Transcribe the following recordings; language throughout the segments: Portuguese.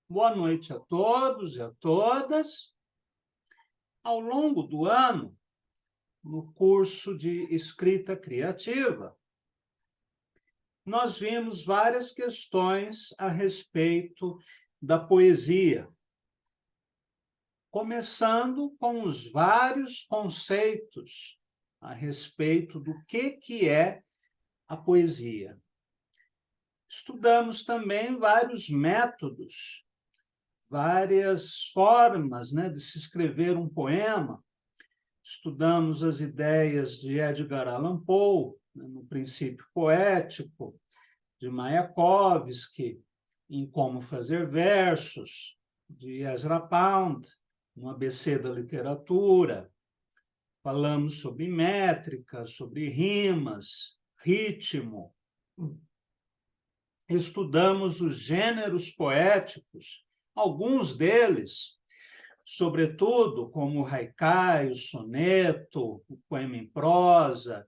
Boa noite a todos e a todas. Ao longo do ano, no curso de escrita criativa, nós vimos várias questões a respeito da poesia, começando com os vários conceitos a respeito do que é a poesia. Estudamos também vários métodos, várias formas, de se escrever um poema. Estudamos as ideias de Edgar Allan Poe, no Princípio Poético, de Mayakovsky, em Como Fazer Versos, de Ezra Pound, no ABC da Literatura. Falamos sobre métrica, sobre rimas, ritmo. Estudamos os gêneros poéticos, alguns deles, sobretudo como o haikai, o soneto, o poema em prosa,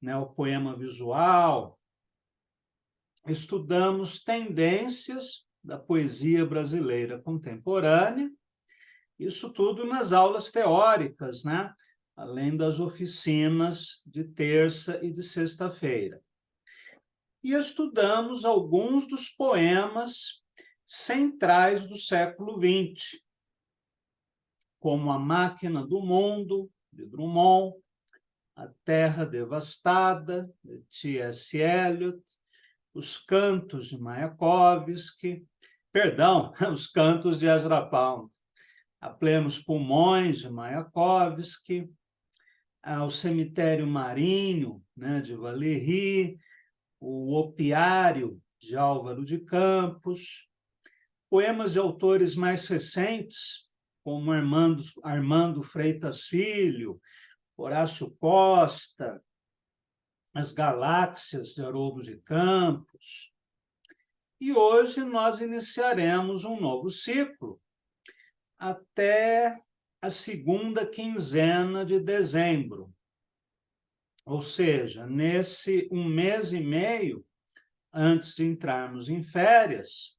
o poema visual. Estudamos tendências da poesia brasileira contemporânea, isso tudo nas aulas teóricas, além das oficinas de terça e de sexta-feira. E estudamos alguns dos poemas centrais do século XX, como A Máquina do Mundo, de Drummond, A Terra Devastada, de T.S. Eliot, Os Cantos de Mayakovsky, os Cantos de Ezra Pound, A Plenos Pulmões, de Mayakovsky, O Cemitério Marinho, de Valéry, O Opiário, de Álvaro de Campos, poemas de autores mais recentes, como Armando Freitas Filho, Horácio Costa, As Galáxias, de Haroldo de Campos. E hoje nós iniciaremos um novo ciclo até a segunda quinzena de dezembro. Ou seja, nesse 1 mês e meio, antes de entrarmos em férias,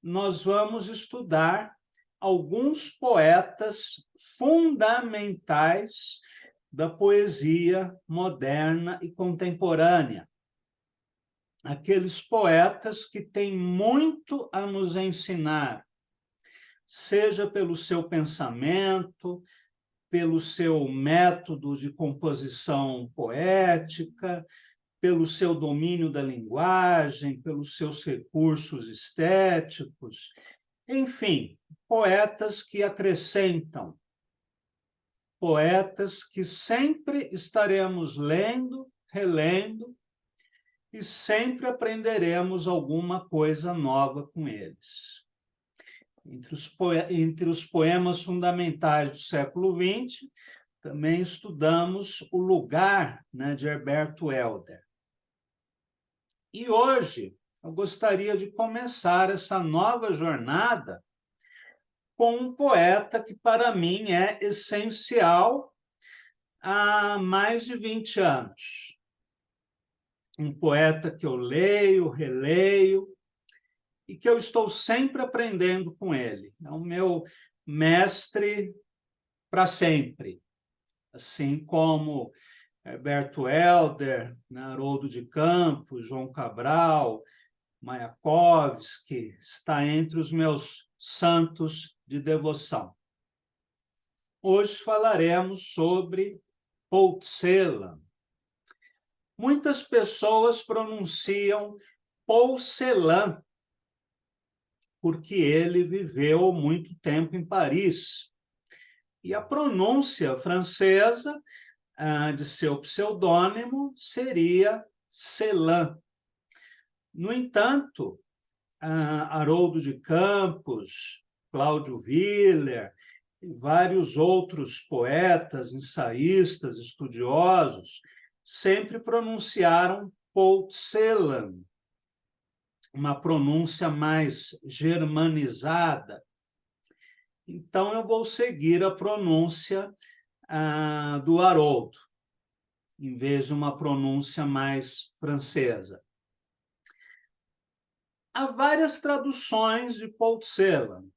nós vamos estudar alguns poetas fundamentais da poesia moderna e contemporânea. Aqueles poetas que têm muito a nos ensinar, seja pelo seu pensamento, pelo seu método de composição poética, pelo seu domínio da linguagem, pelos seus recursos estéticos, enfim, poetas que acrescentam, poetas que sempre estaremos lendo, relendo, e sempre aprenderemos alguma coisa nova com eles. Entre os poemas fundamentais do século XX, também estudamos O Lugar, de Herberto Helder. E hoje eu gostaria de começar essa nova jornada com um poeta que, para mim, é essencial há mais de 20 anos. Um poeta que eu leio, releio, e que eu estou sempre aprendendo com ele. É o meu mestre para sempre. Assim como Herberto Helder, Haroldo de Campos, João Cabral, Mayakovsky, está entre os meus santos de devoção. Hoje falaremos sobre Paul Celan. Muitas pessoas pronunciam Paul Celan, porque ele viveu muito tempo em Paris. E a pronúncia francesa de seu pseudônimo seria Celan. No entanto, Haroldo de Campos, Cláudio Willer e vários outros poetas, ensaístas, estudiosos, sempre pronunciaram Paul Celan, uma pronúncia mais germanizada. Então, eu vou seguir a pronúncia do Haroldo, em vez de uma pronúncia mais francesa. há várias traduções de Paul Celan,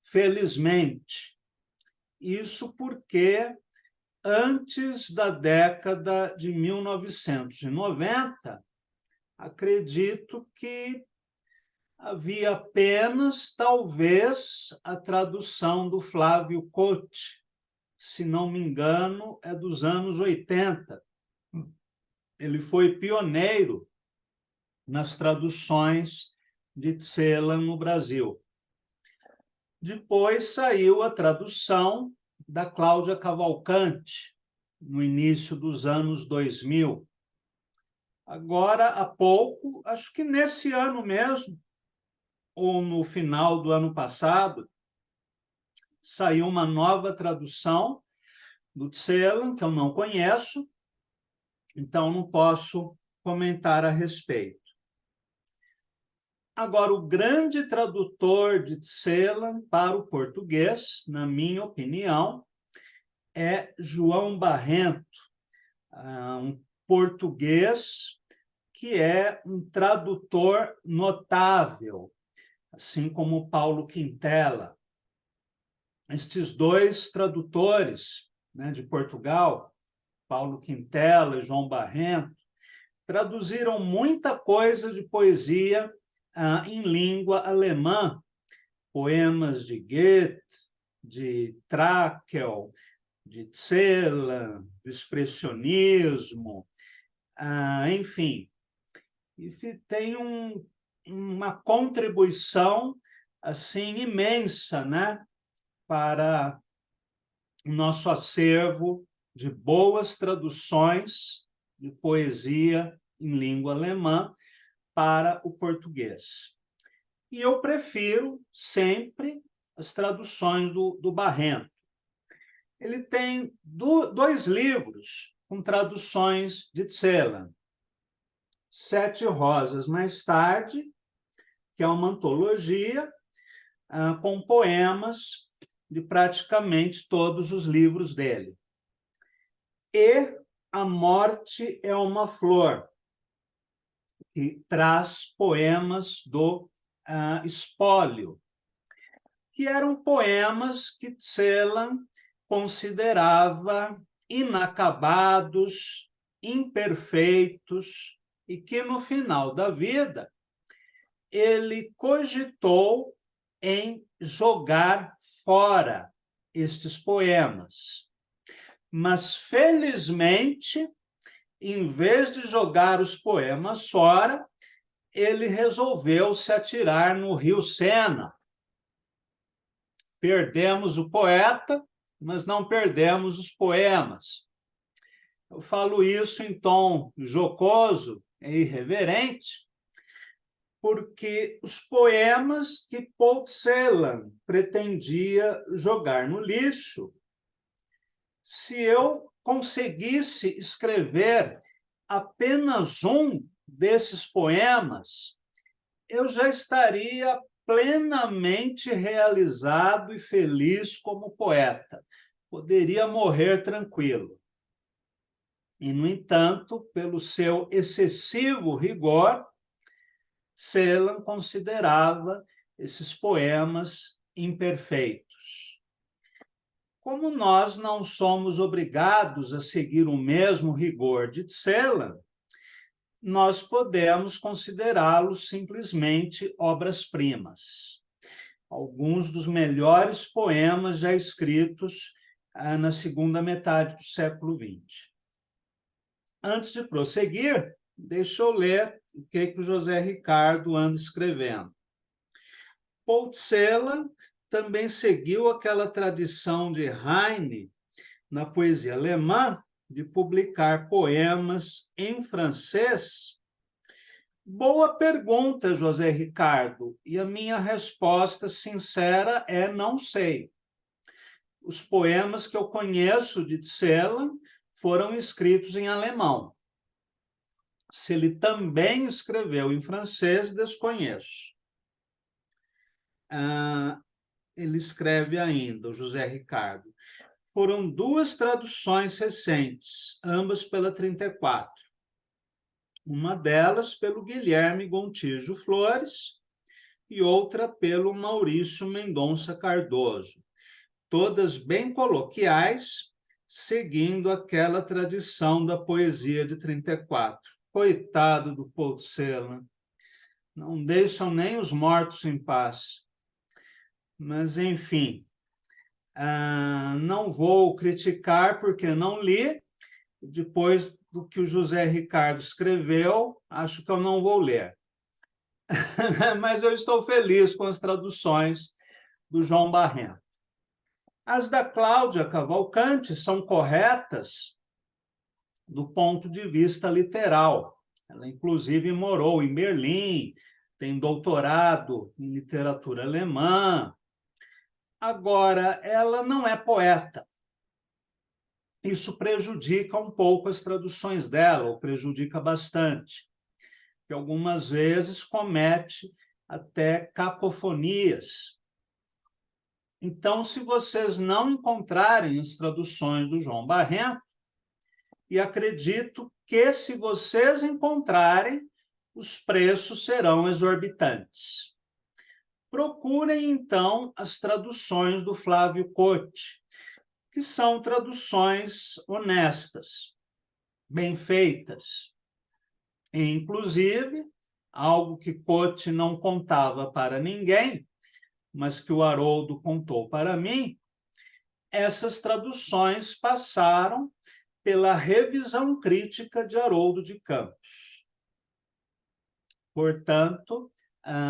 felizmente. Isso porque, antes da década de 1990, acredito que havia apenas, talvez, a tradução do Flávio Cote, se não me engano, é dos anos 80. Ele foi pioneiro nas traduções de Celan no Brasil. Depois saiu a tradução da Cláudia Cavalcante, no início dos anos 2000. Agora, há pouco, acho que nesse ano mesmo, ou no final do ano passado, saiu uma nova tradução do Celan, que eu não conheço, então não posso comentar a respeito. Agora, o grande tradutor de Celan para o português, na minha opinião, é João Barrento, um português que é um tradutor notável, assim como Paulo Quintela. Estes dois tradutores, né, de Portugal, Paulo Quintela e João Barrento, traduziram muita coisa de poesia em língua alemã, poemas de Goethe, de Trakl, de Celan, do expressionismo, enfim. E tem uma contribuição assim imensa, né, para o nosso acervo de boas traduções de poesia em língua alemã para o português. E eu prefiro sempre as traduções do Barrento. Ele tem dois livros com traduções de Celan. Sete Rosas Mais Tarde, que é uma antologia com poemas de praticamente todos os livros dele. E A Morte é uma Flor, que traz poemas do Espólio, que eram poemas que Celan considerava inacabados, imperfeitos, e que, no final da vida, ele cogitou em jogar fora estes poemas. Mas, felizmente, em vez de jogar os poemas fora, ele resolveu se atirar no rio Sena. Perdemos o poeta, mas não perdemos os poemas. Eu falo isso em tom jocoso e irreverente, porque os poemas que Paul Celan pretendia jogar no lixo, se eu conseguisse escrever apenas um desses poemas, eu já estaria plenamente realizado e feliz como poeta. Poderia morrer tranquilo. E, no entanto, pelo seu excessivo rigor, Celan considerava esses poemas imperfeitos. Como nós não somos obrigados a seguir o mesmo rigor de Celan, nós podemos considerá-los simplesmente obras-primas. Alguns dos melhores poemas já escritos na segunda metade do século XX. Antes de prosseguir, deixa eu ler o que o José Ricardo anda escrevendo. Paul Celan também seguiu aquela tradição de Heine, na poesia alemã, de publicar poemas em francês? Boa pergunta, José Ricardo, e a minha resposta sincera é não sei. Os poemas que eu conheço de Celan foram escritos em alemão. Se ele também escreveu em francês, desconheço. Ele escreve ainda, o José Ricardo. Foram duas traduções recentes, ambas pela 34. Uma delas pelo Guilherme Gontijo Flores e outra pelo Maurício Mendonça Cardoso, todas bem coloquiais, seguindo aquela tradição da poesia de 34. Coitado do Paul Celan, não deixam nem os mortos em paz. Mas, enfim, não vou criticar porque não li. Depois do que o José Ricardo escreveu, acho que eu não vou ler. Mas eu estou feliz com as traduções do João Barrento. As da Cláudia Cavalcante são corretas do ponto de vista literal. Ela, inclusive, morou em Berlim, tem doutorado em literatura alemã. Agora, ela não é poeta. Isso prejudica um pouco as traduções dela, ou prejudica bastante, que algumas vezes comete até cacofonias. Então, se vocês não encontrarem as traduções do João Barrento, e acredito que, se vocês encontrarem, os preços serão exorbitantes. Procurem, então, as traduções do Flávio Cote, que são traduções honestas, bem feitas. E, inclusive, algo que Cote não contava para ninguém, mas que o Haroldo contou para mim, essas traduções passaram pela revisão crítica de Haroldo de Campos. Portanto,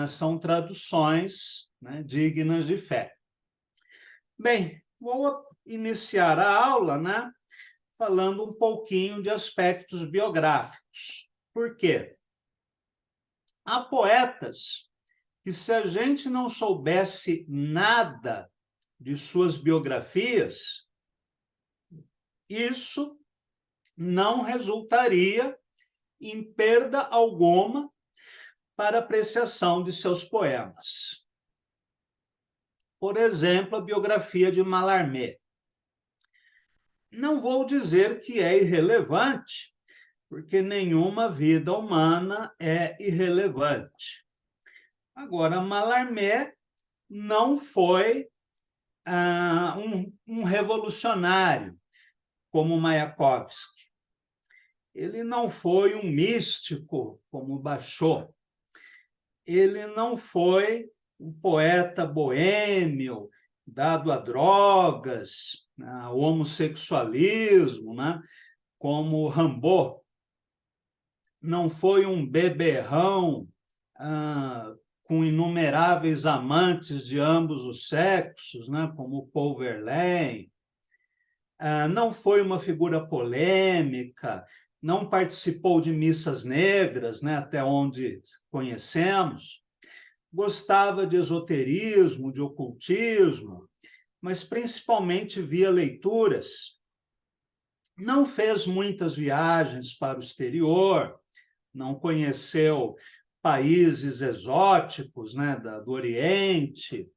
são traduções, né, dignas de fé. Bem, vou iniciar a aula, né, falando um pouquinho de aspectos biográficos. Por quê? Há poetas que, se a gente não soubesse nada de suas biografias, isso não resultaria em perda alguma para apreciação de seus poemas. Por exemplo, a biografia de Mallarmé. Não vou dizer que é irrelevante, porque nenhuma vida humana é irrelevante. Agora, Mallarmé não foi um revolucionário como Mayakovsky. Ele não foi um místico como Bachot. Ele não foi um poeta boêmio, dado a drogas, ao homossexualismo, né, como Rimbaud. Não foi um beberrão com inumeráveis amantes de ambos os sexos, né, como Paul Verlaine. Não foi uma figura polêmica, não participou de missas negras, né, até onde conhecemos. Gostava de esoterismo, de ocultismo, mas principalmente via leituras. Não fez muitas viagens para o exterior, não conheceu países exóticos, né, do Oriente.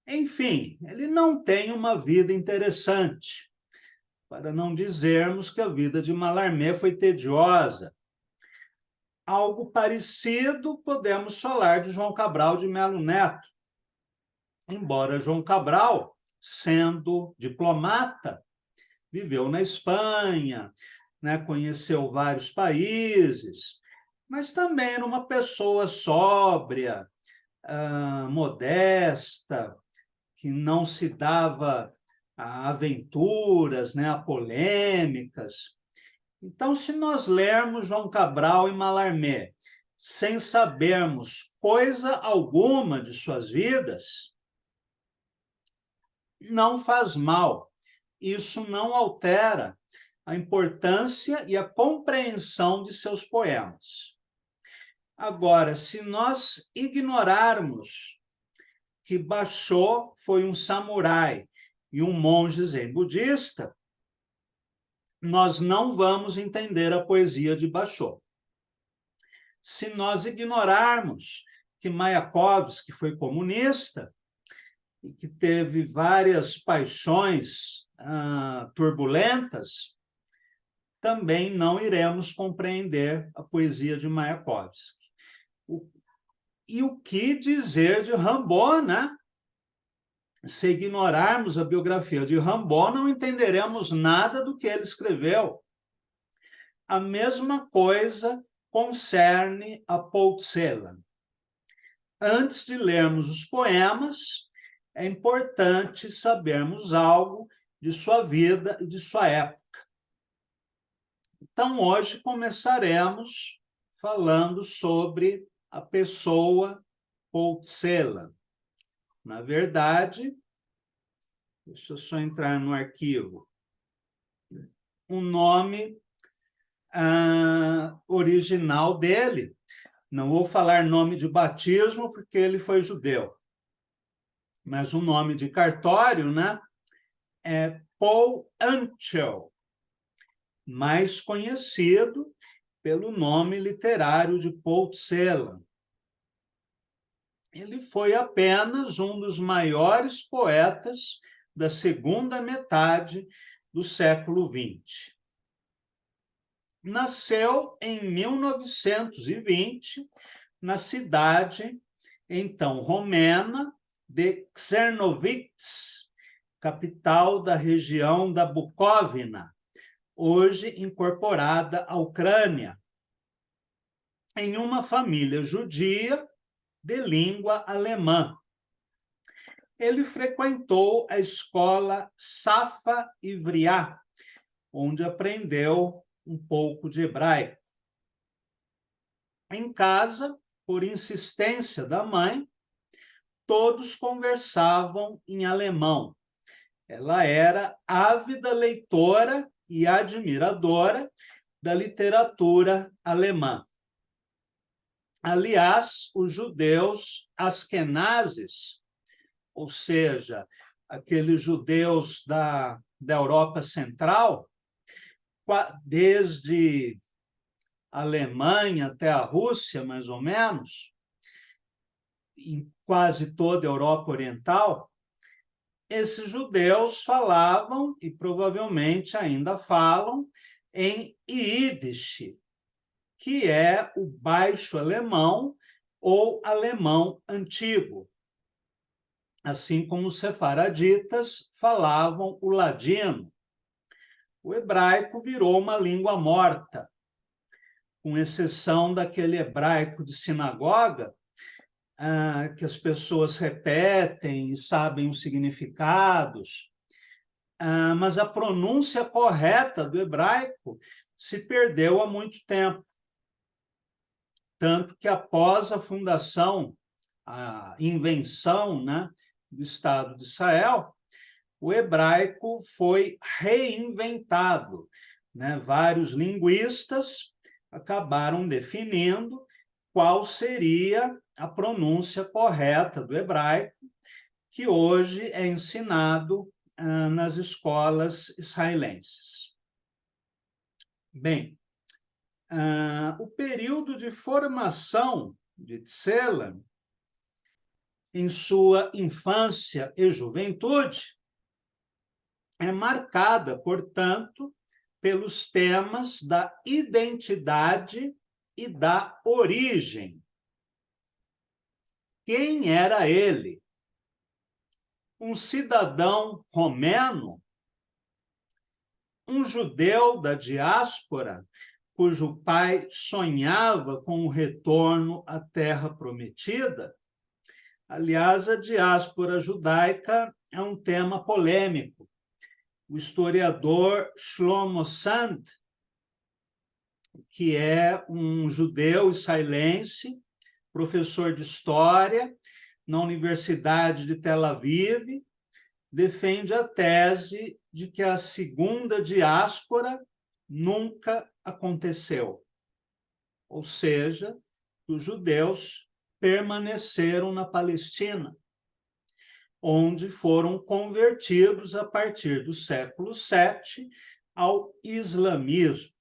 Enfim, ele não tem uma vida interessante, para não dizermos que a vida de Mallarmé foi tediosa. Algo parecido podemos falar de João Cabral de Melo Neto. Embora João Cabral, sendo diplomata, viveu na Espanha, né, conheceu vários países, mas também era uma pessoa sóbria, modesta, que não se dava a aventuras, né, a polêmicas. Então, se nós lermos João Cabral e Mallarmé sem sabermos coisa alguma de suas vidas, não faz mal. Isso não altera a importância e a compreensão de seus poemas. Agora, se nós ignorarmos que Bachot foi um samurai e um monge zen budista, nós não vamos entender a poesia de Bachot. Se nós ignorarmos que Mayakovsky foi comunista e que teve várias paixões turbulentas, também não iremos compreender a poesia de Mayakovsky. E o que dizer de Rimbaud, né? Se ignorarmos a biografia de Rimbaud, não entenderemos nada do que ele escreveu. A mesma coisa concerne a Paul Celan. Antes de lermos os poemas, é importante sabermos algo de sua vida e de sua época. Então, hoje começaremos falando sobre a pessoa Paul Celan. Na verdade, deixa eu só entrar no arquivo. O nome original dele, não vou falar nome de batismo, porque ele foi judeu, mas o nome de cartório, né, é Paul Anchel, mais conhecido pelo nome literário de Paul Celan. Ele foi apenas um dos maiores poetas da segunda metade do século XX. Nasceu em 1920, na cidade, então, romena de Czernowitz, capital da região da Bucóvina, hoje incorporada à Ucrânia, em uma família judia de língua alemã. Ele frequentou a escola Safa Ivriá, onde aprendeu um pouco de hebraico. Em casa, por insistência da mãe, todos conversavam em alemão. Ela era ávida leitora e admiradora da literatura alemã. Aliás, os judeus askenazes, ou seja, aqueles judeus da Europa Central, desde a Alemanha até a Rússia, mais ou menos, em quase toda a Europa Oriental, esses judeus falavam, e provavelmente ainda falam, em Yiddish, que é o baixo alemão ou alemão antigo. Assim como os sefaraditas falavam o ladino. O hebraico virou uma língua morta, com exceção daquele hebraico de sinagoga, que as pessoas repetem e sabem os significados, mas a pronúncia correta do hebraico se perdeu há muito tempo. Tanto que após a fundação, a invenção, né, do Estado de Israel, o hebraico foi reinventado, né? Vários linguistas acabaram definindo qual seria a pronúncia correta do hebraico, que hoje é ensinado nas escolas israelenses. Bem, o período de formação de Celan, em sua infância e juventude, é marcada, portanto, pelos temas da identidade e da origem. Quem era ele? Um cidadão romeno? Um judeu da diáspora, cujo pai sonhava com o retorno à Terra Prometida? Aliás, a diáspora judaica é um tema polêmico. O historiador Shlomo Sand, que é um judeu israelense, professor de história na Universidade de Tel Aviv, defende a tese de que a segunda diáspora nunca aconteceu. Ou seja, os judeus permaneceram na Palestina, onde foram convertidos a partir do século VII ao islamismo.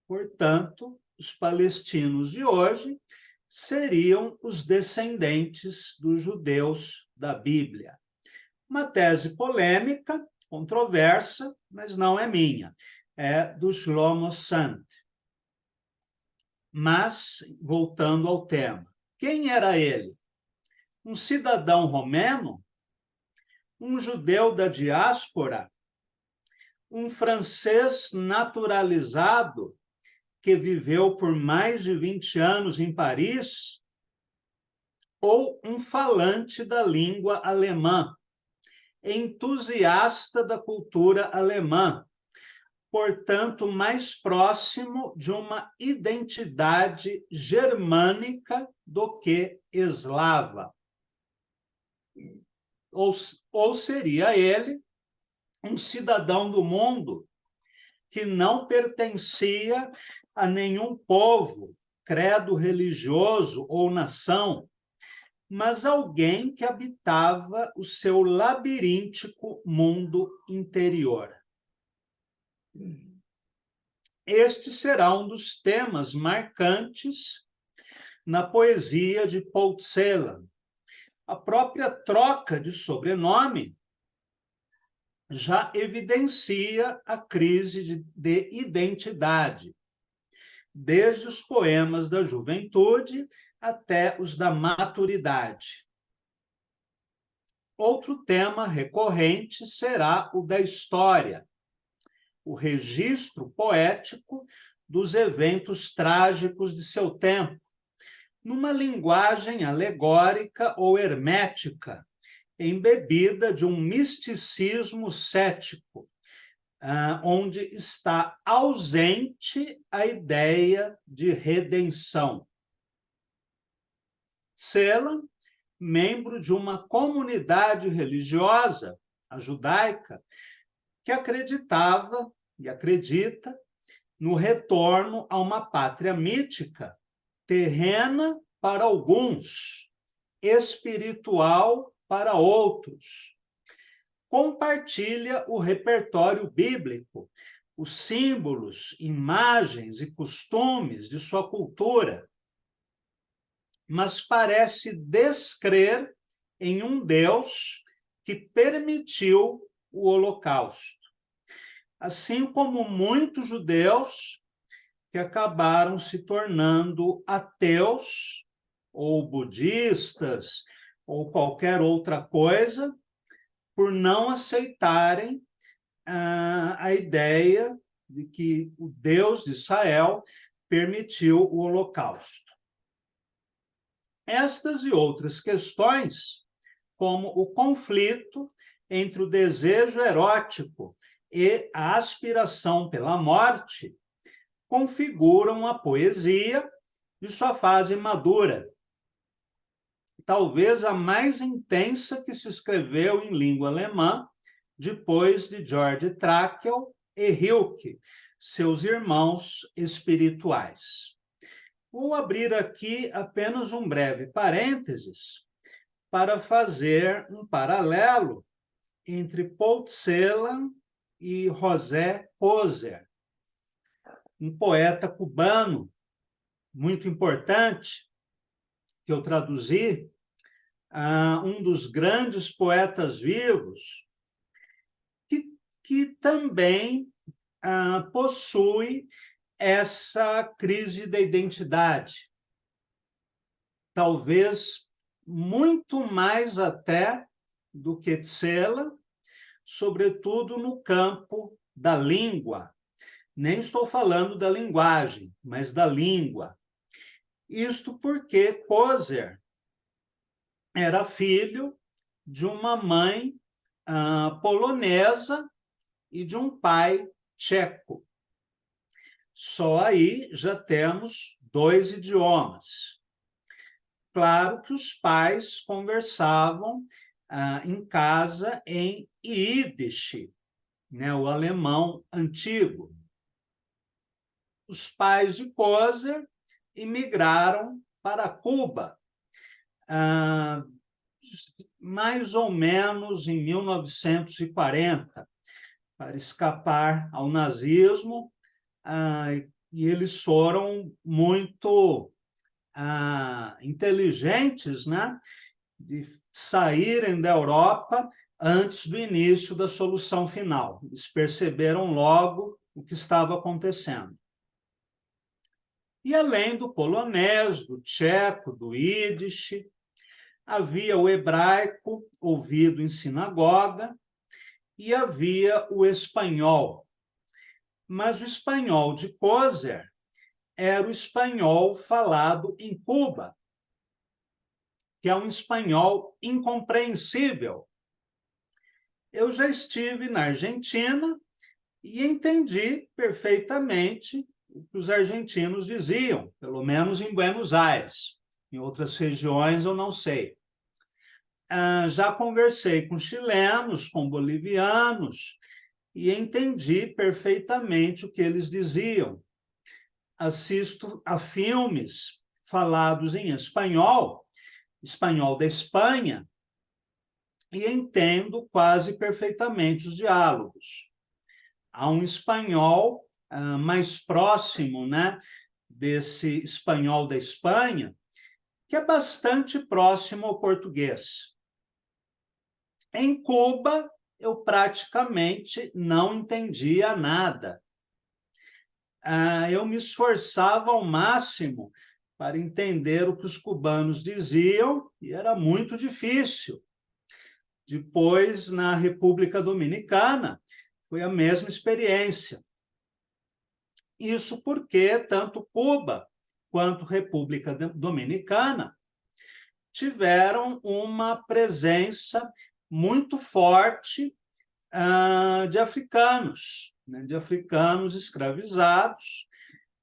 Portanto, os palestinos de hoje seriam os descendentes dos judeus da Bíblia. Uma tese polêmica, controversa, mas não é minha. do Shlomo Sant. Mas, voltando ao tema, quem era ele? Um cidadão romeno? Um judeu da diáspora? Um francês naturalizado que viveu por mais de 20 anos em Paris? Ou um falante da língua alemã, entusiasta da cultura alemã, portanto, mais próximo de uma identidade germânica do que eslava? Ou seria ele um cidadão do mundo que não pertencia a nenhum povo, credo religioso ou nação, mas alguém que habitava o seu labiríntico mundo interior? Este será um dos temas marcantes na poesia de Paul Celan. A própria troca de sobrenome já evidencia a crise de identidade, desde os poemas da juventude até os da maturidade. Outro tema recorrente será o da história, o registro poético dos eventos trágicos de seu tempo, numa linguagem alegórica ou hermética, embebida de um misticismo cético, onde está ausente a ideia de redenção. Celan, membro de uma comunidade religiosa, a judaica, que acreditava e acredita no retorno a uma pátria mítica, terrena para alguns, espiritual para outros. Compartilha o repertório bíblico, os símbolos, imagens e costumes de sua cultura, mas parece descrer em um Deus que permitiu o Holocausto. Assim como muitos judeus que acabaram se tornando ateus ou budistas ou qualquer outra coisa, por não aceitarem a ideia de que o Deus de Israel permitiu o Holocausto. Estas e outras questões, como o conflito entre o desejo erótico e a aspiração pela morte, configuram a poesia de sua fase madura, talvez a mais intensa que se escreveu em língua alemã, depois de George Trakl e Rilke, seus irmãos espirituais. Vou abrir aqui apenas um breve parênteses para fazer um paralelo entre Paul Celan e José Koser, um poeta cubano muito importante, que eu traduzi, um dos grandes poetas vivos, que também possui essa crise da identidade. Talvez muito mais até do que Celan, sobretudo no campo da língua. Nem estou falando da linguagem, mas da língua. Isto porque Koser era filho de uma mãe polonesa e de um pai tcheco. Só aí já temos 2 idiomas. Claro que os pais conversavam em casa em Yiddish, né, o alemão antigo. Os pais de Koser imigraram para Cuba, mais ou menos em 1940, para escapar ao nazismo, e eles foram muito inteligentes, né, de saírem da Europa antes do início da solução final. Eles perceberam logo o que estava acontecendo. E além do polonês, do tcheco, do ídish, havia o hebraico, ouvido em sinagoga, e havia o espanhol. Mas o espanhol de Coser era o espanhol falado em Cuba, que é um espanhol incompreensível. Eu já estive na Argentina e entendi perfeitamente o que os argentinos diziam, pelo menos em Buenos Aires. Em outras regiões eu não sei. Já conversei com chilenos, com bolivianos, e entendi perfeitamente o que eles diziam. Assisto a filmes falados em espanhol, espanhol da Espanha, e entendo quase perfeitamente os diálogos. Há um espanhol mais próximo, né, desse espanhol da Espanha, que é bastante próximo ao português. Em Cuba, eu praticamente não entendia nada. Eu me esforçava ao máximo para entender o que os cubanos diziam, e era muito difícil. Depois, na República Dominicana, foi a mesma experiência. Isso porque tanto Cuba quanto República Dominicana tiveram uma presença muito forte de africanos, né, de africanos escravizados,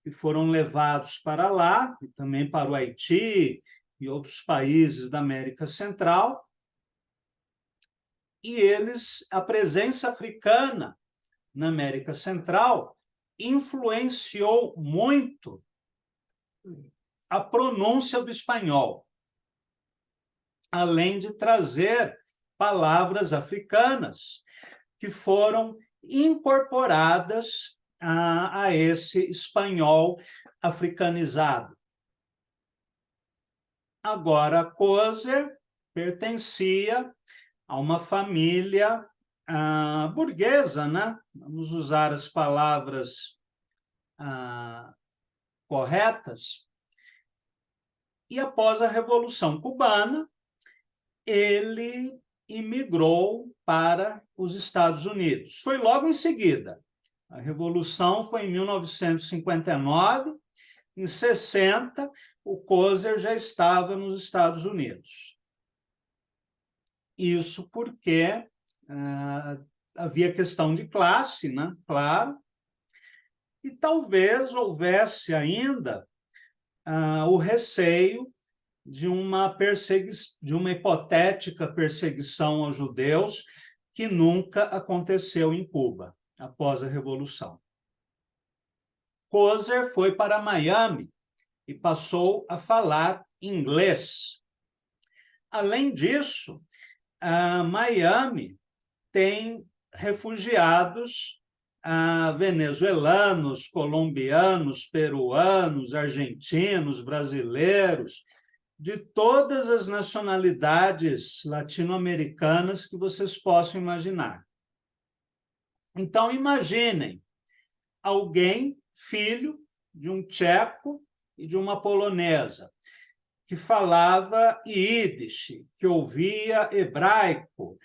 que foram levados para lá, e também para o Haiti e outros países da América Central, e a presença africana na América Central influenciou muito a pronúncia do espanhol, além de trazer palavras africanas que foram incorporadas a esse espanhol africanizado. Agora, Coser pertencia a uma família burguesa, né? Vamos usar as palavras corretas. E após a Revolução Cubana, ele imigrou para os Estados Unidos. Foi logo em seguida. A Revolução foi em 1959. Em 60, o Coser já estava nos Estados Unidos. Isso porque havia questão de classe, né? Claro, e talvez houvesse ainda o receio de uma hipotética perseguição aos judeus que nunca aconteceu em Cuba, após a Revolução. Coser foi para Miami e passou a falar inglês. Além disso, Miami tem refugiados venezuelanos, colombianos, peruanos, argentinos, brasileiros, de todas as nacionalidades latino-americanas que vocês possam imaginar. Então, imaginem alguém, filho de um tcheco e de uma polonesa, que falava ídish, que ouvia hebraico,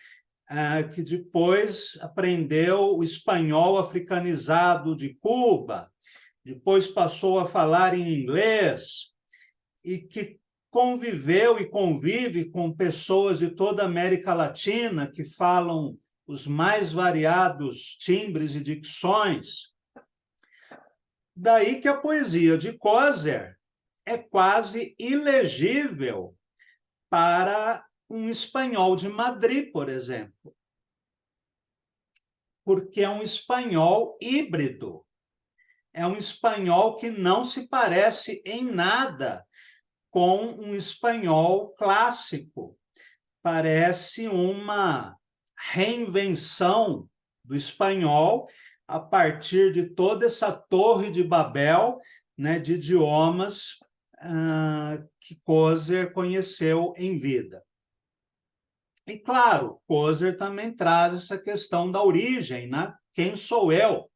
que depois aprendeu o espanhol africanizado de Cuba, depois passou a falar em inglês, e que conviveu e convive com pessoas de toda a América Latina que falam os mais variados timbres e dicções. Daí que a poesia de Coser é quase ilegível para um espanhol de Madrid, por exemplo, porque é um espanhol híbrido, é um espanhol que não se parece em nada com um espanhol clássico, parece uma reinvenção do espanhol a partir de toda essa torre de Babel, né, de idiomas que Coser conheceu em vida. E, claro, Coser também traz essa questão da origem, né? Quem sou eu?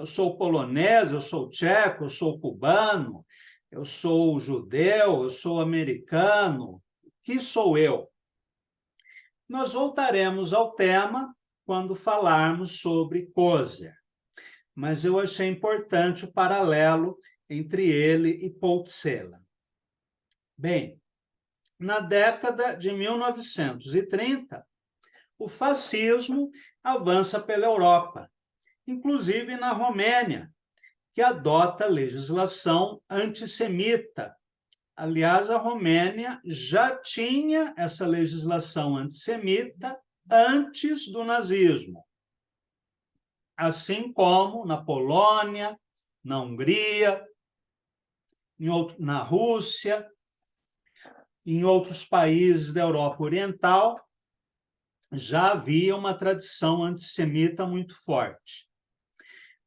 Eu sou polonês, eu sou tcheco, eu sou cubano, eu sou judeu, eu sou americano. O que sou eu? Nós voltaremos ao tema quando falarmos sobre Coser, mas eu achei importante o paralelo entre ele e Paul Celan. Bem, na década de 1930, o fascismo avança pela Europa, inclusive na Romênia, que adota legislação antissemita. Aliás, a Romênia já tinha essa legislação antissemita antes do nazismo, assim como na Polônia, na Hungria, na Rússia, em outros países da Europa Oriental, já havia uma tradição antissemita muito forte.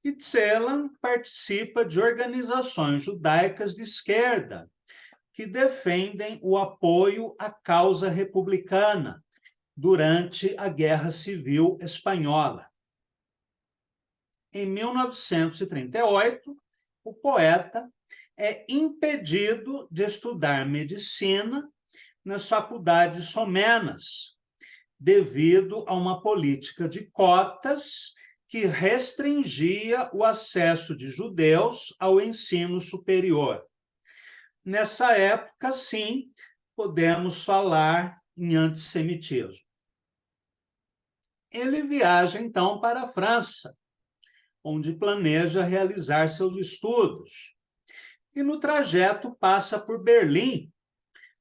E Celan participa de organizações judaicas de esquerda que defendem o apoio à causa republicana durante a Guerra Civil Espanhola. Em 1938, o poeta é impedido de estudar medicina nas faculdades romenas, devido a uma política de cotas que restringia o acesso de judeus ao ensino superior. Nessa época, sim, podemos falar em antissemitismo. Ele viaja, então, para a França, onde planeja realizar seus estudos. E no trajeto passa por Berlim,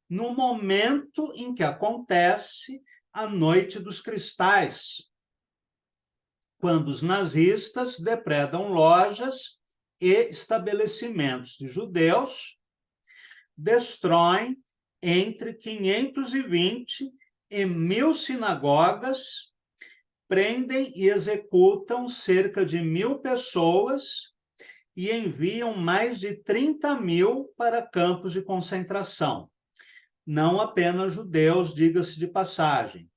no momento em que acontece a Noite dos Cristais, quando os nazistas depredam lojas e estabelecimentos de judeus, destroem entre 520 e 1.000 sinagogas, prendem e executam cerca de 1.000 pessoas e enviam mais de 30.000 para campos de concentração. Não apenas judeus, diga-se de passagem.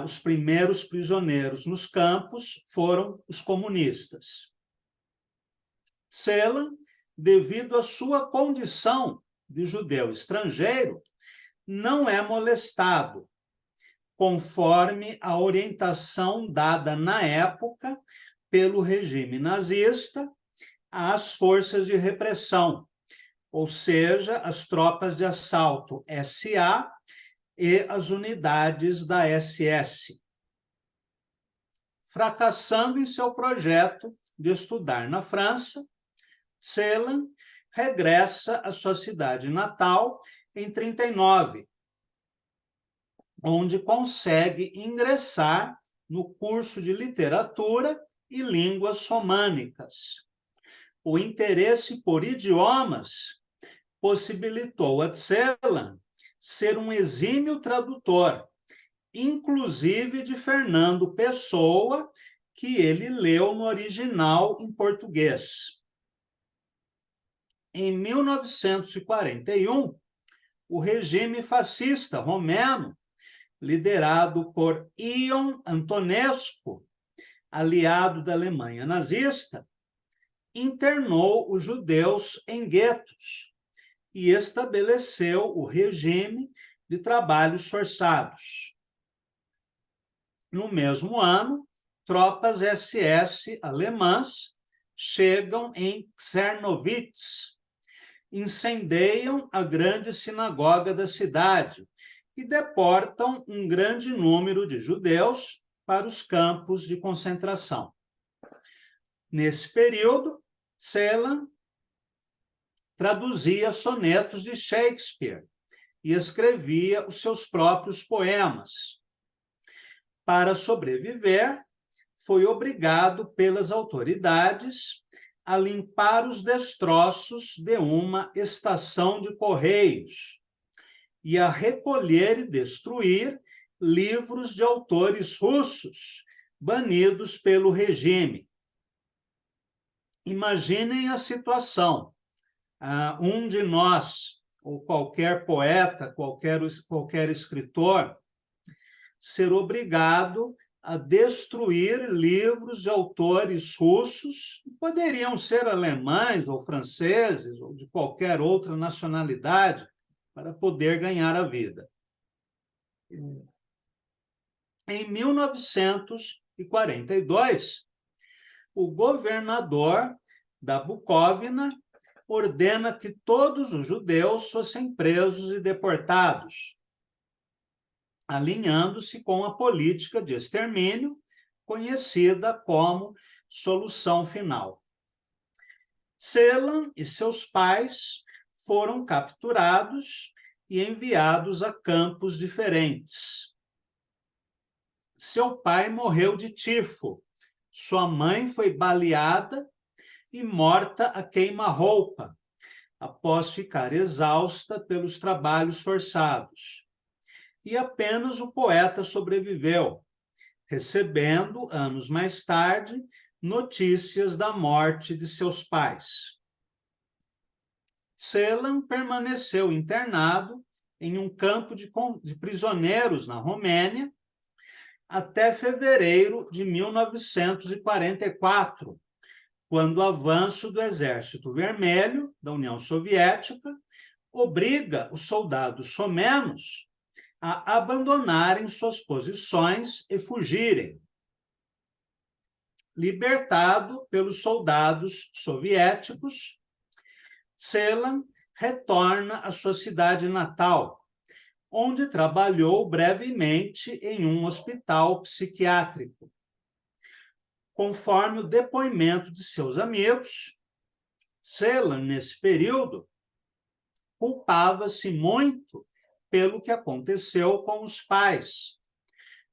Os primeiros prisioneiros nos campos foram os comunistas. Celan, devido à sua condição de judeu estrangeiro, não é molestado, conforme a orientação dada na época pelo regime nazista às forças de repressão, ou seja, as tropas de assalto SA e as unidades da SS. Fracassando em seu projeto de estudar na França, Celan regressa à sua cidade natal em 1939, onde consegue ingressar no curso de literatura e línguas românicas. O interesse por idiomas possibilitou a Celan ser um exímio tradutor, inclusive de Fernando Pessoa, que ele leu no original em português. Em 1941, o regime fascista romeno, liderado por Ion Antonescu, aliado da Alemanha nazista, internou os judeus em guetos e estabeleceu o regime de trabalhos forçados. No mesmo ano, tropas SS alemãs chegam em Czernowitz, incendeiam a grande sinagoga da cidade e deportam um grande número de judeus para os campos de concentração. Nesse período, Celan traduzia sonetos de Shakespeare e escrevia os seus próprios poemas. Para sobreviver, foi obrigado pelas autoridades a limpar os destroços de uma estação de correios e a recolher e destruir livros de autores russos banidos pelo regime. Imaginem a situação. Um de nós, ou qualquer poeta, qualquer escritor, ser obrigado a destruir livros de autores russos, que poderiam ser alemães ou franceses, ou de qualquer outra nacionalidade, para poder ganhar a vida. Em 1942, o governador da Bucóvina ordena que todos os judeus fossem presos e deportados, alinhando-se com a política de extermínio conhecida como solução final. Celan e seus pais foram capturados e enviados a campos diferentes. Seu pai morreu de tifo, sua mãe foi baleada e morta a queima-roupa, após ficar exausta pelos trabalhos forçados. E apenas o poeta sobreviveu, recebendo, anos mais tarde, notícias da morte de seus pais. Celan permaneceu internado em um campo de prisioneiros na Romênia até fevereiro de 1944, quando o avanço do Exército Vermelho da União Soviética obriga os soldados somenos a abandonarem suas posições e fugirem. Libertado pelos soldados soviéticos, Celan retorna à sua cidade natal, onde trabalhou brevemente em um hospital psiquiátrico. Conforme o depoimento de seus amigos, Celan, nesse período, culpava-se muito pelo que aconteceu com os pais,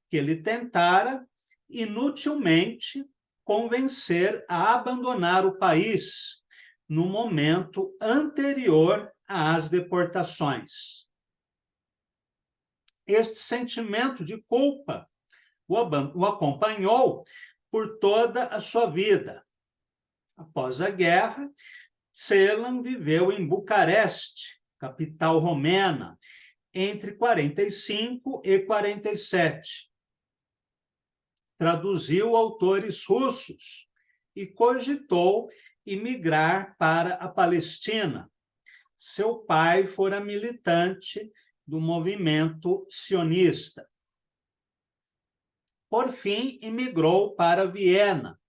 que ele tentara inutilmente convencer a abandonar o país no momento anterior às deportações. Este sentimento de culpa o acompanhou por toda a sua vida. Após a guerra, Celan viveu em Bucareste, capital romena, entre 45 e 47. Traduziu autores russos e cogitou imigrar para a Palestina. Seu pai fora militante do movimento sionista. Por fim, imigrou para Viena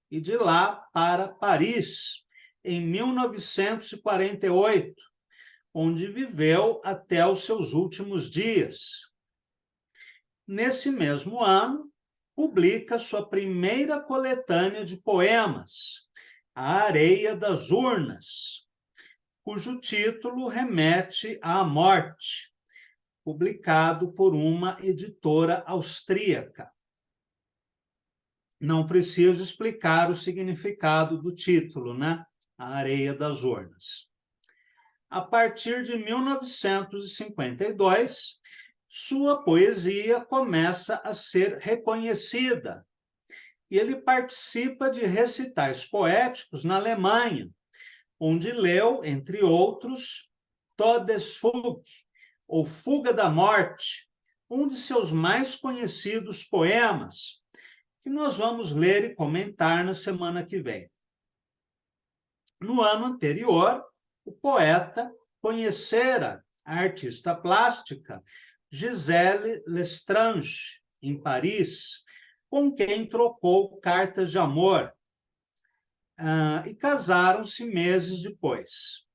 e de lá para Paris, em 1948, onde viveu até os seus últimos dias. Nesse mesmo ano, publica sua primeira coletânea de poemas, A Areia das Urnas, cujo título remete à morte, publicado por uma editora austríaca. Não preciso explicar o significado do título, né? A Areia das Urnas. A partir de 1952, sua poesia começa a ser reconhecida e ele participa de recitais poéticos na Alemanha, onde leu, entre outros, Todesfug, ou Fuga da Morte, um de seus mais conhecidos poemas, que nós vamos ler e comentar na semana que vem. No ano anterior, o poeta conhecera a artista plástica Gisèle Lestrange, em Paris, com quem trocou cartas de amor, e casaram-se meses depois.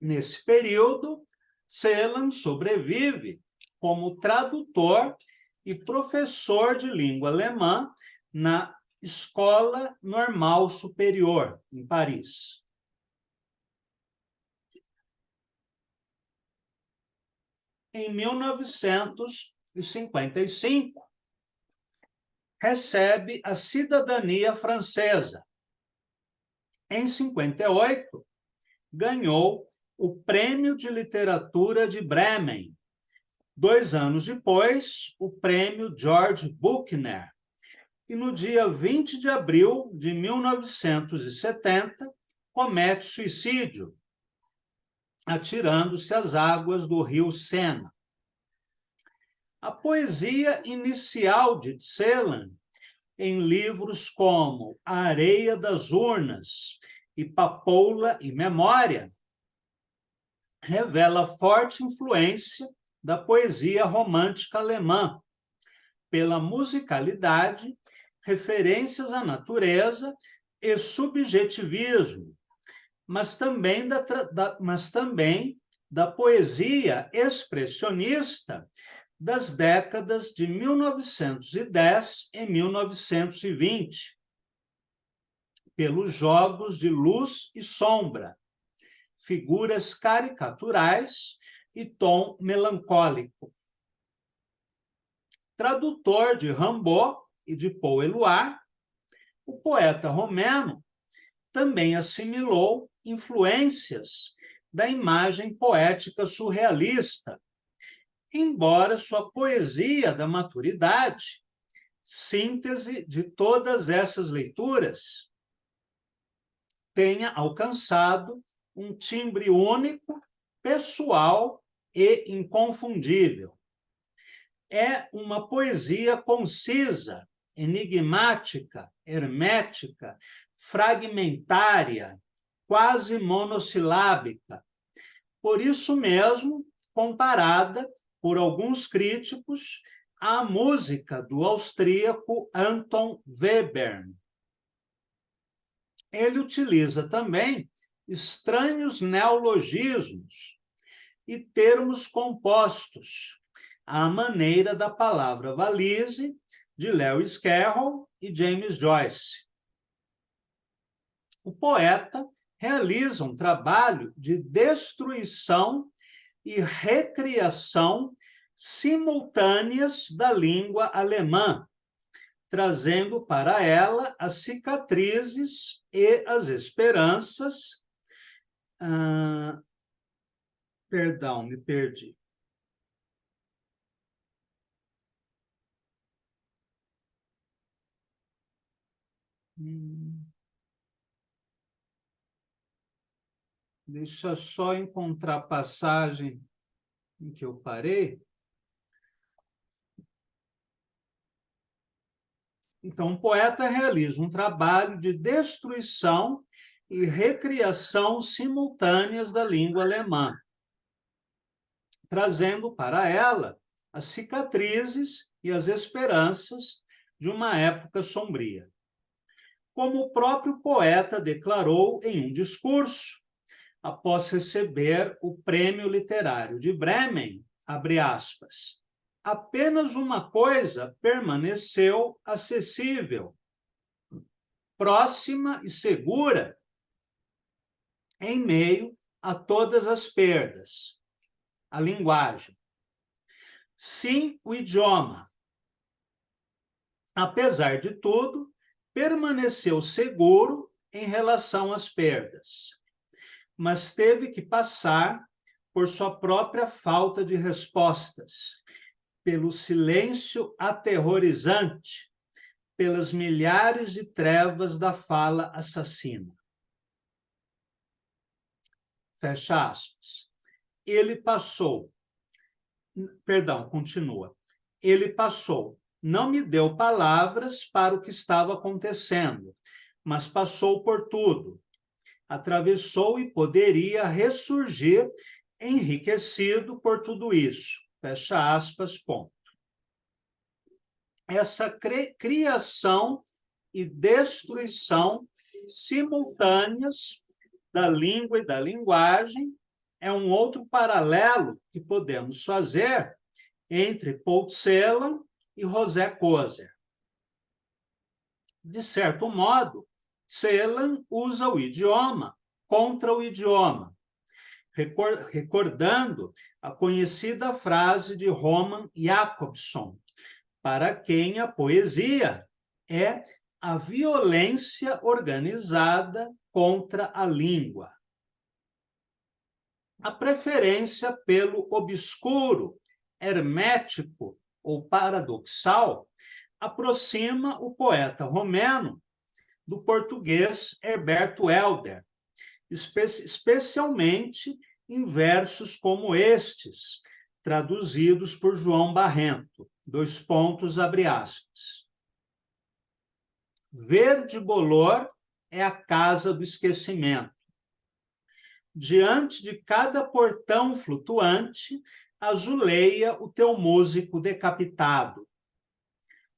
Nesse período, Celan sobrevive como tradutor e professor de língua alemã na Escola Normal Superior, em Paris. Em 1955, recebe a cidadania francesa. Em 58, ganhou o Prêmio de Literatura de Bremen. 2 anos depois, o Prêmio George Buchner. E no dia 20 de abril de 1970, comete suicídio, atirando-se às águas do rio Sena. A poesia inicial de Celan, em livros como A Areia das Urnas e Papoula e Memória, revela forte influência da poesia romântica alemã, pela musicalidade, referências à natureza e subjetivismo, mas também da poesia expressionista das décadas de 1910 e 1920, pelos jogos de luz e sombra, figuras caricaturais e tom melancólico. Tradutor de Rimbaud e de Paul Éluard, o poeta romeno também assimilou influências da imagem poética surrealista, embora sua poesia da maturidade, síntese de todas essas leituras, tenha alcançado um timbre único, pessoal e inconfundível. É uma poesia concisa, enigmática, hermética, fragmentária, quase monossilábica. Por isso mesmo, comparada por alguns críticos à música do austríaco Anton Webern. Ele utiliza também estranhos neologismos e termos compostos, à maneira da palavra valise, de Lewis Carroll e James Joyce. O poeta realiza um trabalho de destruição e recriação simultâneas da língua alemã, trazendo para ela as cicatrizes e as esperanças. Perdão, me perdi. Deixa só encontrar a passagem em que eu parei. Então, o poeta realiza um trabalho de destruição e recriação simultâneas da língua alemã, trazendo para ela as cicatrizes e as esperanças de uma época sombria. Como o próprio poeta declarou em um discurso, após receber o Prêmio Literário de Bremen, abre aspas, apenas uma coisa permaneceu acessível, próxima e segura, em meio a todas as perdas, a linguagem. Sim, o idioma, apesar de tudo, permaneceu seguro em relação às perdas, mas teve que passar por sua própria falta de respostas, pelo silêncio aterrorizante, pelas milhares de trevas da fala assassina. Fecha aspas. Continua. Ele passou, não me deu palavras para o que estava acontecendo, mas passou por tudo. Atravessou e poderia ressurgir enriquecido por tudo isso. Fecha aspas, ponto. Essa criação e destruição simultâneas da língua e da linguagem é um outro paralelo que podemos fazer entre Paul Celan e José Koser. De certo modo, Celan usa o idioma contra o idioma, recordando a conhecida frase de Roman Jakobson, para quem a poesia é a violência organizada contra a língua. A preferência pelo obscuro, hermético ou paradoxal aproxima o poeta romeno do português Herberto Helder, especialmente em versos como estes, traduzidos por João Barrento. Abre aspas. Verde bolor é a casa do esquecimento. Diante de cada portão flutuante, azuleia o teu músico decapitado.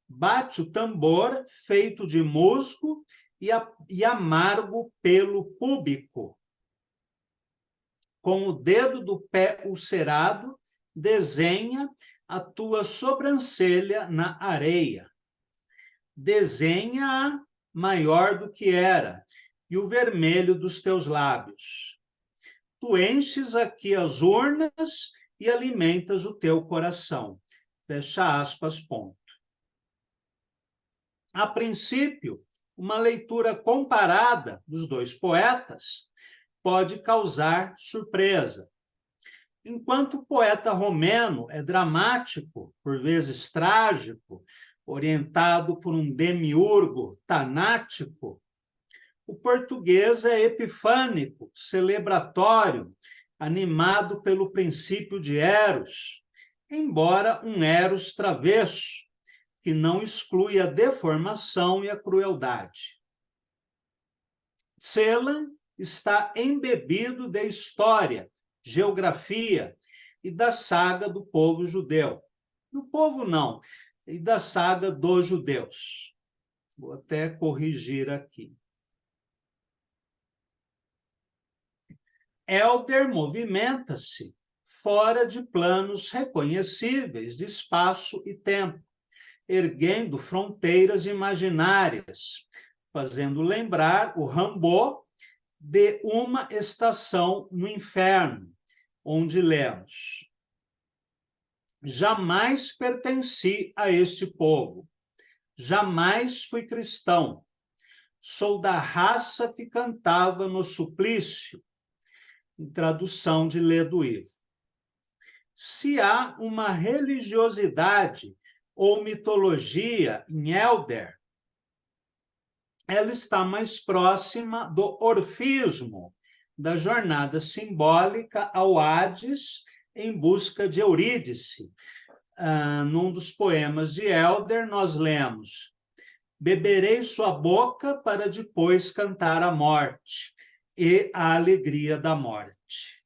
Bate o tambor feito de musgo e amargo pelo púbico. Com o dedo do pé ulcerado, desenha a tua sobrancelha na areia. Desenha-a maior do que era, e o vermelho dos teus lábios. Tu enches aqui as urnas e alimentas o teu coração. Fecha aspas, ponto. A princípio, uma leitura comparada dos dois poetas pode causar surpresa. Enquanto o poeta romeno é dramático, por vezes trágico, orientado por um demiurgo tanático, o português é epifânico, celebratório, animado pelo princípio de Eros, embora um Eros travesso, que não exclui a deformação e a crueldade. Celan está embebido de história, geografia e da saga do povo judeu. Do povo não, e da saga dos judeus. Vou até corrigir aqui. Helder movimenta-se fora de planos reconhecíveis de espaço e tempo, erguendo fronteiras imaginárias, fazendo lembrar o Rimbaud de Uma Estação no Inferno, onde lemos: jamais pertenci a este povo, jamais fui cristão, sou da raça que cantava no suplício, em tradução de Leduivo. Se há uma religiosidade ou mitologia em Helder, ela está mais próxima do orfismo, da jornada simbólica ao Hades em busca de Eurídice. Num dos poemas de Helder, nós lemos: beberei sua boca para depois cantar a morte e a alegria da morte.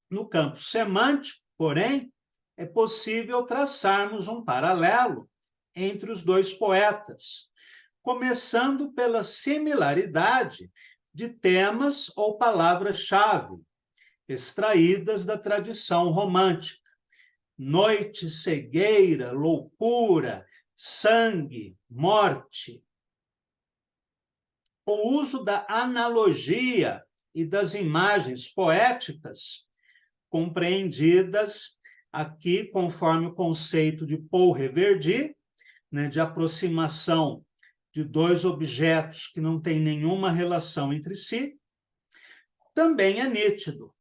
No campo semântico, porém, é possível traçarmos um paralelo entre os dois poetas, começando pela similaridade de temas ou palavras-chave, extraídas da tradição romântica. Noite, cegueira, loucura, sangue, morte. O uso da analogia e das imagens poéticas, compreendidas aqui conforme o conceito de Paul Reverdy, né, de aproximação de dois objetos que não têm nenhuma relação entre si, também é nítido,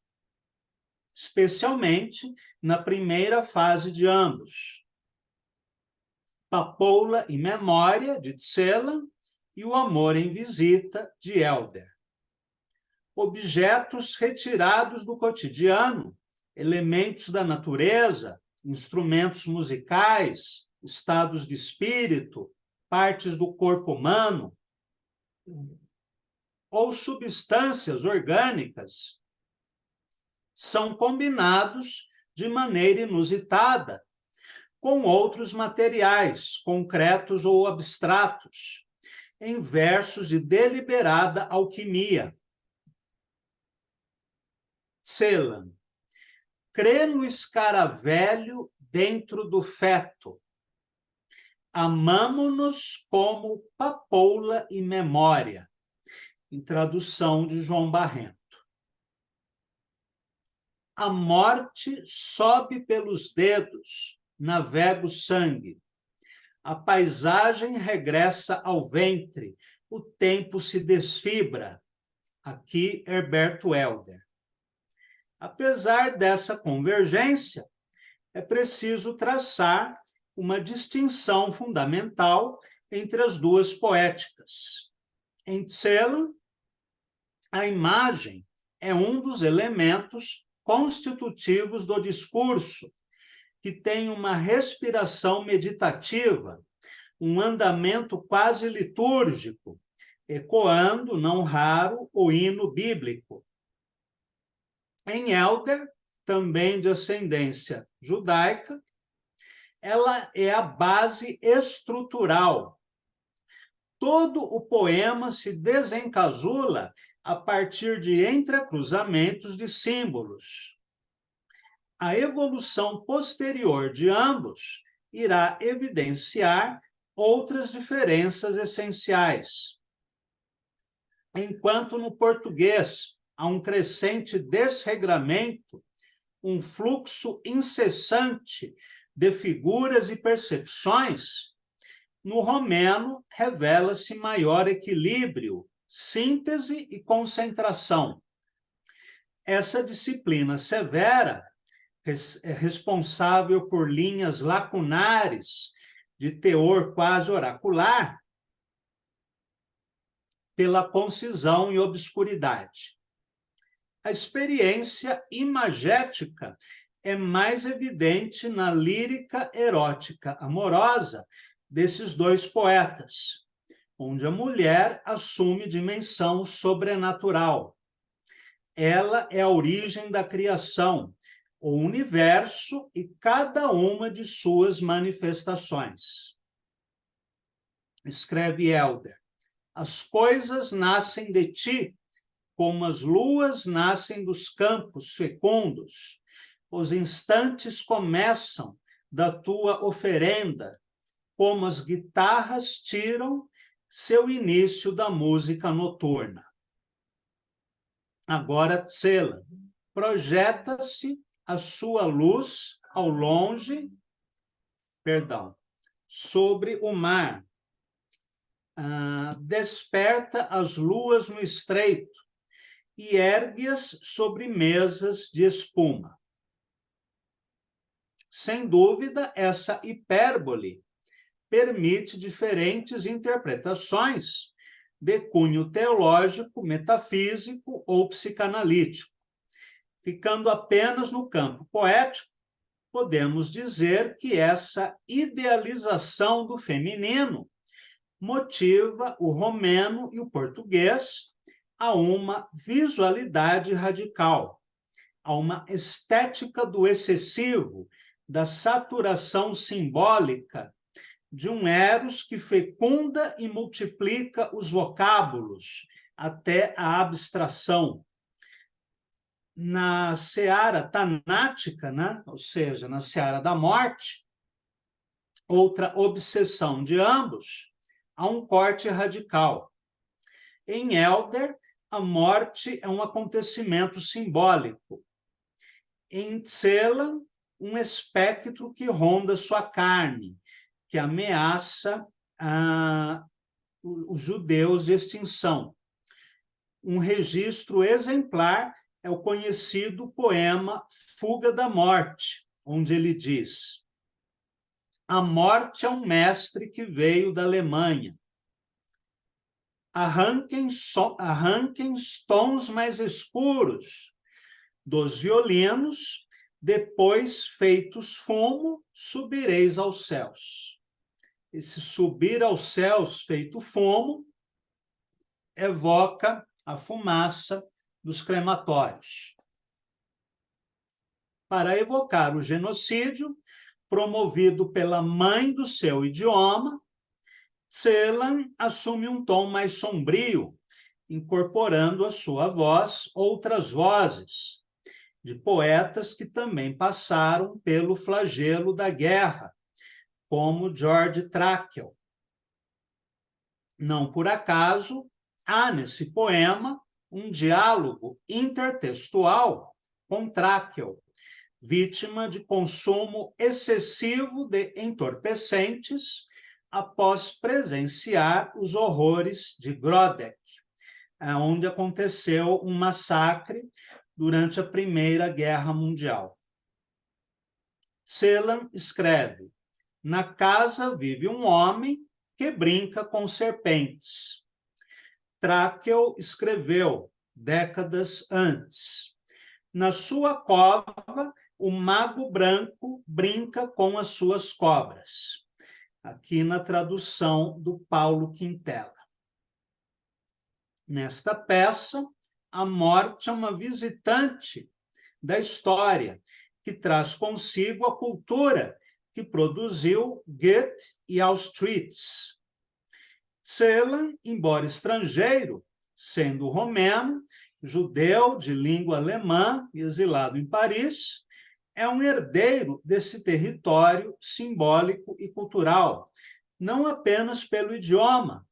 especialmente na primeira fase de ambos. Papoula e Memória, de Celan, e O Amor em Visita, de Helder. Objetos retirados do cotidiano, elementos da natureza, instrumentos musicais, estados de espírito, partes do corpo humano, ou substâncias orgânicas, são combinados de maneira inusitada com outros materiais, concretos ou abstratos, em versos de deliberada alquimia. Celan: crê no escaravelho dentro do feto. Amamo-nos como papoula e memória, em tradução de João Barrento. A morte sobe pelos dedos, navega o sangue. A paisagem regressa ao ventre, o tempo se desfibra. Aqui, Herberto Helder. Apesar dessa convergência, é preciso traçar uma distinção fundamental entre as duas poéticas. Em Celan, a imagem é um dos elementos constitutivos do discurso, que tem uma respiração meditativa, um andamento quase litúrgico, ecoando, não raro, o hino bíblico. Em Helder, também de ascendência judaica, ela é a base estrutural. Todo o poema se desencasula a partir de entrecruzamentos de símbolos. A evolução posterior de ambos irá evidenciar outras diferenças essenciais. Enquanto no português há um crescente desregramento, um fluxo incessante de figuras e percepções, no romeno revela-se maior equilíbrio, síntese e concentração. Essa disciplina severa é responsável por linhas lacunares de teor quase oracular, pela concisão e obscuridade. A experiência imagética é mais evidente na lírica erótica amorosa desses dois poetas, onde a mulher assume dimensão sobrenatural. Ela é a origem da criação, o universo e cada uma de suas manifestações. Escreve Helder: as coisas nascem de ti, como as luas nascem dos campos fecundos. Os instantes começam da tua oferenda, como as guitarras tiram seu início da música noturna. Agora, Tsela, projeta-se a sua luz ao longe, sobre o mar. Desperta as luas no estreito e ergue-as sobre mesas de espuma. Sem dúvida, essa hipérbole permite diferentes interpretações de cunho teológico, metafísico ou psicanalítico. Ficando apenas no campo poético, podemos dizer que essa idealização do feminino motiva o romeno e o português a uma visualidade radical, a uma estética do excessivo, da saturação simbólica, de um eros que fecunda e multiplica os vocábulos até a abstração. Na seara tanática, né? Ou seja, na seara da morte, outra obsessão de ambos, há um corte radical. Em Helder, a morte é um acontecimento simbólico. Em Tsela, um espectro que ronda sua carne, que ameaça os judeus de extinção. Um registro exemplar é o conhecido poema Fuga da Morte, onde ele diz: a morte é um mestre que veio da Alemanha. Arranquem tons mais escuros dos violinos, depois, feitos fumo, subireis aos céus. Esse subir aos céus feito fumo evoca a fumaça dos crematórios. Para evocar o genocídio promovido pela mãe do seu idioma, Celan assume um tom mais sombrio, incorporando à sua voz outras vozes, de poetas que também passaram pelo flagelo da guerra, como George Trakl. Não por acaso, há nesse poema um diálogo intertextual com Trakl, vítima de consumo excessivo de entorpecentes após presenciar os horrores de Grodek, onde aconteceu um massacre durante a Primeira Guerra Mundial. Celan escreve: na casa vive um homem que brinca com serpentes. Trakl escreveu, décadas antes: Na sua cova, o mago branco brinca com as suas cobras. Aqui na tradução do Paulo Quintela. Nesta peça, a morte é uma visitante da história, que traz consigo a cultura que produziu Goethe e Auschwitz. Celan, embora estrangeiro, sendo romeno, judeu de língua alemã e exilado em Paris, é um herdeiro desse território simbólico e cultural, não apenas pelo idioma,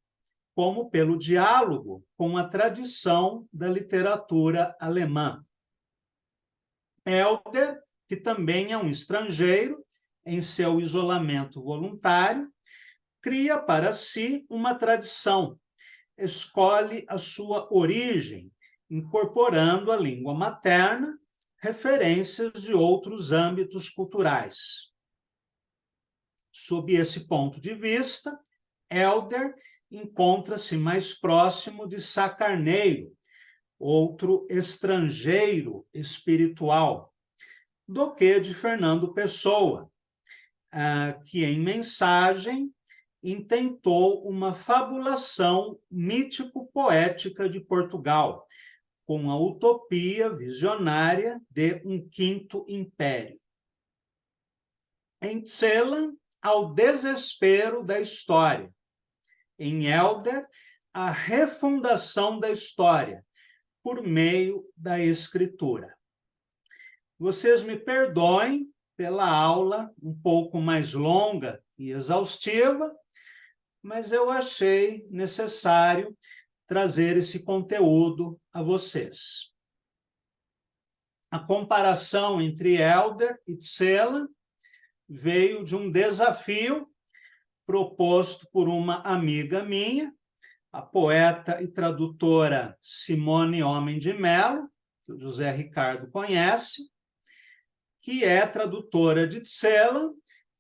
como pelo diálogo com a tradição da literatura alemã. Helder, que também é um estrangeiro, em seu isolamento voluntário, cria para si uma tradição, escolhe a sua origem, incorporando a língua materna, referências de outros âmbitos culturais. Sob esse ponto de vista, Helder encontra-se mais próximo de Sá Carneiro, outro estrangeiro espiritual, do que de Fernando Pessoa, que em Mensagem intentou uma fabulação mítico-poética de Portugal, com a utopia visionária de um quinto império. Em Celan, ao desespero da história. Em Helder, a refundação da história, por meio da escritura. Vocês me perdoem pela aula um pouco mais longa e exaustiva, mas eu achei necessário trazer esse conteúdo a vocês. A comparação entre Helder e Celan veio de um desafio proposto por uma amiga minha, a poeta e tradutora Simone Homem de Mello, que o José Ricardo conhece, que é tradutora de Celan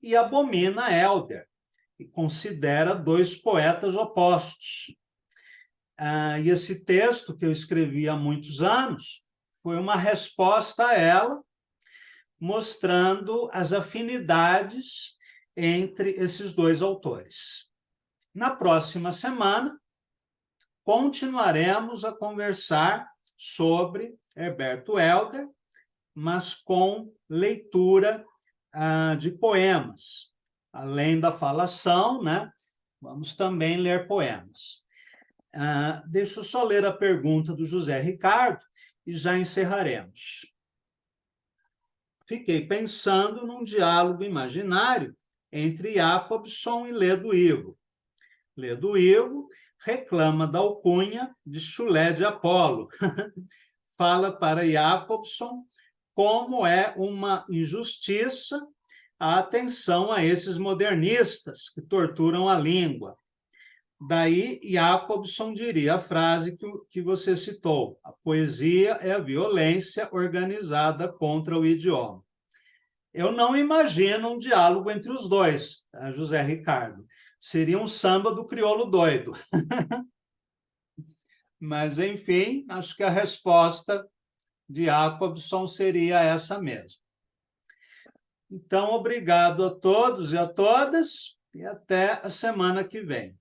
e abomina Helder, e considera dois poetas opostos. E esse texto, que eu escrevi há muitos anos, foi uma resposta a ela, mostrando as afinidades entre esses dois autores. Na próxima semana, continuaremos a conversar sobre Herberto Helder, mas com leitura de poemas. Além da falação, né, vamos também ler poemas. Deixa eu só ler a pergunta do José Ricardo e já encerraremos. Fiquei pensando num diálogo imaginário entre Jacobson e Ledo-Ivo. Ledo-Ivo reclama da alcunha de chulé de Apolo. Fala para Jacobson como é uma injustiça a atenção a esses modernistas que torturam a língua. Daí, Jacobson diria a frase que você citou: a poesia é a violência organizada contra o idioma. Eu não imagino um diálogo entre os dois, tá, José Ricardo? Seria um samba do crioulo doido. Mas, enfim, acho que a resposta de Jacobson seria essa mesmo. Então, obrigado a todos e a todas, e até a semana que vem.